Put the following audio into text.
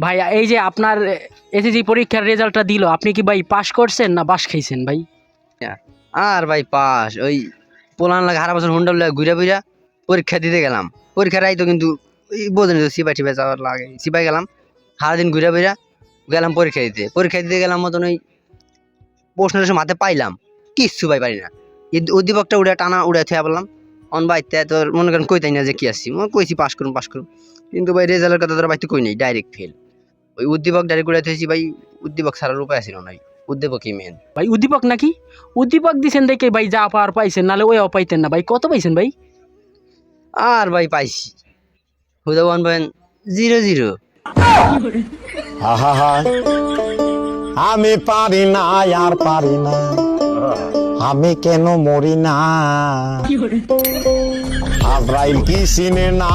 ভাই এই যে আপনার এসএসসি পরীক্ষার রেজাল্টটা দিল, আপনি কি ভাই পাস করছেন না বাস খাইছেন ভাই? আর ভাই পাস ওই পোলান লাগে হারা বছর হুন্ডা লাগে ঘুরা বুঝা পরীক্ষা দিতে গেলাম। পরীক্ষার আই তো কিন্তু বোঝেন তো সিপাই টিপাই যাওয়ার লাগে, সিপাই গেলাম সারাদিন ঘুরা বুঝা গেলাম পরীক্ষা দিতে গেলাম মতন ওই প্রশ্নের মাথায় পাইলাম কিচ্ছু ভাই পারি না। উদ্দীপকটা উড়ে টানা উড়ে থেয়া বললাম অন বাইতে তোর মনে করেন কইতাই না যে কি আসছি কইছি পাস করুন কিন্তু ভাই রেজাল্টের কথা তোর বাইতে কই নেই, ডাইরেক্ট ফেল। ওই উদ্দীপক ডাইরেক্ট উড়ে থেয়েছি ভাই, উদ্দীপক ছাড়ার উপায় ছিল না, উদ্দীপকই মেন। ভাই উদ্দীপক নাকি? উদ্দীপক দিছেন দেখে ভাই যা পাওয়ার পাইছেন, নাহলে ওইও পাইতেন না ভাই। কত পাইছেন ভাই? আর ভাই পাইছি হুদা 1.00। আহা আমি পারি না আর পারি না, আমি কেন মরি না, আজরাইল কি চিনে না।